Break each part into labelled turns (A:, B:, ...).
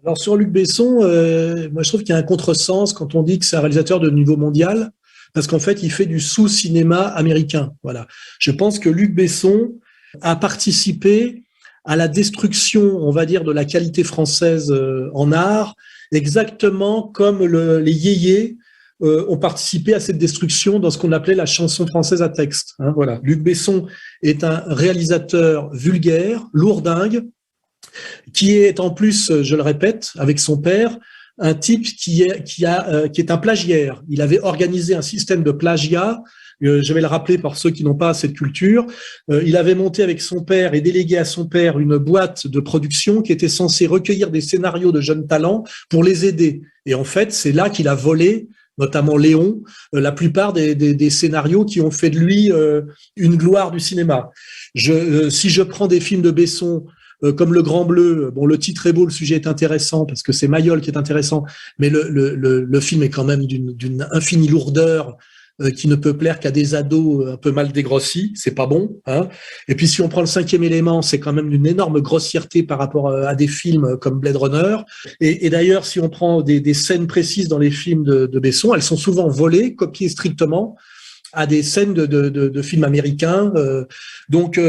A: Alors sur Luc Besson, moi je trouve qu'il y a un contresens quand on dit que c'est un réalisateur de niveau mondial, parce qu'en fait il fait du sous-cinéma américain. Voilà. Je pense que Luc Besson a participé à la destruction, on va dire, de la qualité française en art, exactement comme les yéyés ont participé à cette destruction dans ce qu'on appelait la chanson française à texte. Hein, voilà. Luc Besson est un réalisateur vulgaire, lourdingue, qui est en plus, je le répète, avec son père, un type qui est un plagiaire. Il avait organisé un système de plagiat. Je vais le rappeler pour ceux qui n'ont pas cette culture. Il avait monté avec son père et délégué à son père une boîte de production qui était censée recueillir des scénarios de jeunes talents pour les aider. Et en fait, c'est là qu'il a volé, notamment Léon, la plupart des scénarios qui ont fait de lui une gloire du cinéma. Si je prends des films de Besson, comme Le Grand Bleu, bon, le titre est beau, le sujet est intéressant parce que c'est Mayol qui est intéressant, mais le film est quand même d'une infinie lourdeur qui ne peut plaire qu'à des ados un peu mal dégrossis, c'est pas bon, hein. Et puis si on prend Le Cinquième Élément, c'est quand même d'une énorme grossièreté par rapport à des films comme Blade Runner. Et d'ailleurs, si on prend des scènes précises dans les films de Besson, elles sont souvent volées, copiées strictement à des scènes de films américains. Donc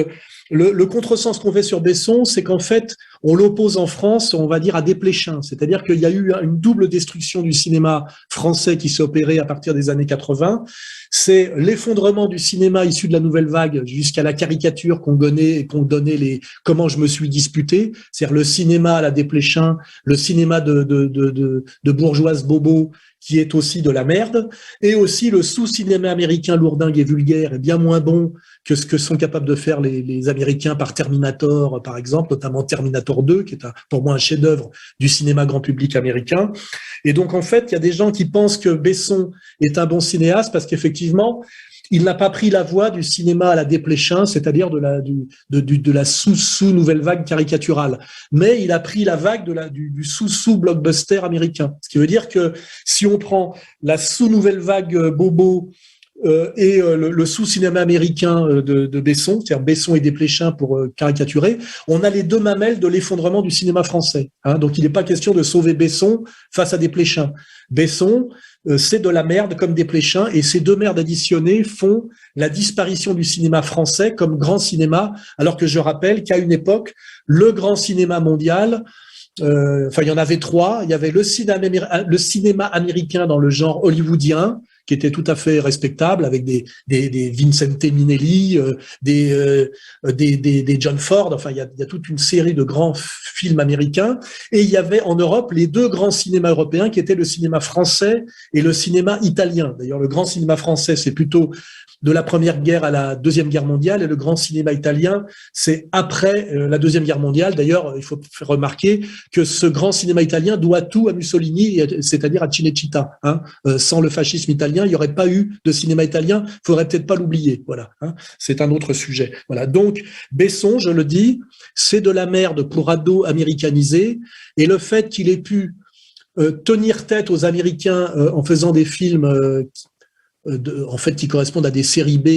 A: le contresens qu'on fait sur Besson, c'est qu'en fait, on l'oppose en France, on va dire, à Desplechin. C'est-à-dire qu'il y a eu une double destruction du cinéma français qui s'est opérée à partir des années 80. C'est l'effondrement du cinéma issu de la nouvelle vague jusqu'à la caricature qu'on donnait les comment je me suis disputé. C'est-à-dire le cinéma à la Desplechin, le cinéma de bourgeoise bobo, qui est aussi de la merde, et aussi le sous-cinéma américain lourdingue et vulgaire est bien moins bon que ce que sont capables de faire les Américains par Terminator, par exemple, notamment Terminator 2, qui est pour moi un chef-d'œuvre du cinéma grand public américain. Et donc, en fait, il y a des gens qui pensent que Besson est un bon cinéaste parce qu'effectivement, il n'a pas pris la voie du cinéma à la Desplechin, c'est-à-dire de la sous-nouvelle vague caricaturale. Mais il a pris la vague du sous-blockbuster américain. Ce qui veut dire que si on prend la sous-nouvelle vague bobo et le sous-cinéma américain de Besson, c'est-à-dire Besson et Desplechin pour caricaturer, on a les deux mamelles de l'effondrement du cinéma français. Hein. Donc il n'est pas question de sauver Besson face à Desplechin. Besson, c'est de la merde comme Desplechin, et ces deux merdes additionnées font la disparition du cinéma français comme grand cinéma, alors que je rappelle qu'à une époque, le grand cinéma mondial, il y en avait trois. Il y avait le cinéma américain dans le genre hollywoodien, qui était tout à fait respectable, avec des Vincente Minnelli, des John Ford. Enfin, il y a toute une série de grands films américains. Et il y avait en Europe les deux grands cinémas européens, qui étaient le cinéma français et le cinéma italien. D'ailleurs, le grand cinéma français, c'est plutôt de la Première Guerre à la Deuxième Guerre mondiale, et le grand cinéma italien, c'est après la Deuxième Guerre mondiale. D'ailleurs, il faut faire remarquer que ce grand cinéma italien doit tout à Mussolini, c'est-à-dire à Cinecittà. Hein. Sans le fascisme italien, il n'y aurait pas eu de cinéma italien. Il faudrait peut-être pas l'oublier. Voilà. Hein. C'est un autre sujet. Voilà. Donc, Besson, je le dis, c'est de la merde pour ados américanisés, et le fait qu'il ait pu tenir tête aux Américains en faisant des films en fait, qui correspondent à des séries B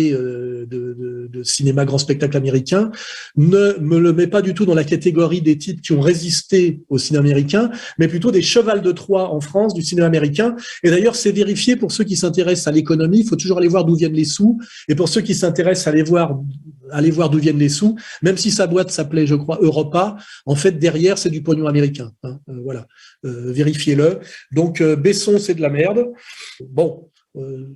A: de cinéma grand spectacle américain, ne me le met pas du tout dans la catégorie des types qui ont résisté au cinéma américain, mais plutôt des chevals de Troie en France du cinéma américain. Et d'ailleurs, c'est vérifié pour ceux qui s'intéressent à l'économie. Il faut toujours aller voir d'où viennent les sous. Et pour ceux qui s'intéressent à aller voir d'où viennent les sous, même si sa boîte s'appelait, je crois, Europa, en fait, derrière, c'est du pognon américain. Hein, voilà, vérifiez-le. Donc, Besson, c'est de la merde. Bon.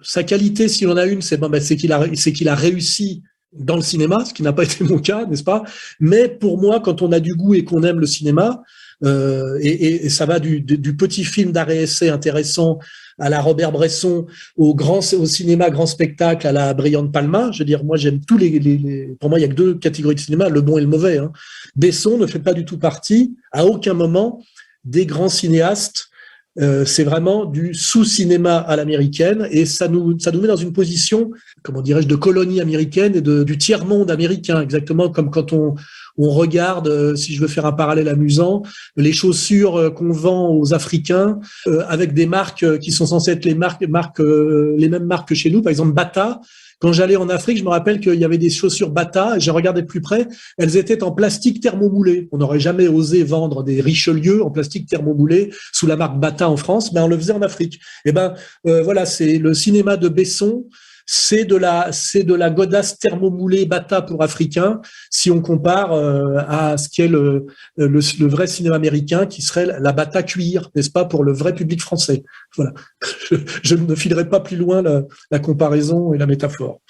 A: Sa qualité, s'il en a une, c'est qu'il a réussi dans le cinéma, ce qui n'a pas été mon cas, n'est-ce pas? Mais pour moi, quand on a du goût et qu'on aime le cinéma, et ça va du petit film d'arrêt essai intéressant à la Robert Bresson, au cinéma grand spectacle à la Brian De Palma. Je veux dire, moi j'aime tous pour moi il y a que deux catégories de cinéma, le bon et le mauvais. Hein. Besson ne fait pas du tout partie, à aucun moment, des grands cinéastes. C'est vraiment du sous-cinéma à l'américaine, et ça nous met dans une position, comment dirais-je, de colonie américaine et du tiers-monde américain, exactement comme quand on regarde, si je veux faire un parallèle amusant, les chaussures qu'on vend aux Africains avec des marques qui sont censées être les mêmes marques que chez nous, par exemple Bata. Quand j'allais en Afrique, je me rappelle qu'il y avait des chaussures Bata, et j'ai regardé de plus près, elles étaient en plastique thermomoulé. On n'aurait jamais osé vendre des Richelieu en plastique thermomoulé sous la marque Bata en France, mais on le faisait en Afrique. Et voilà, c'est le cinéma de Besson. C'est de la godasse thermomoulée Bata pour Africains, si on compare à ce qu'est le vrai cinéma américain, qui serait la Bata cuir, n'est-ce pas, pour le vrai public français. Voilà. Je ne filerai pas plus loin la comparaison et la métaphore.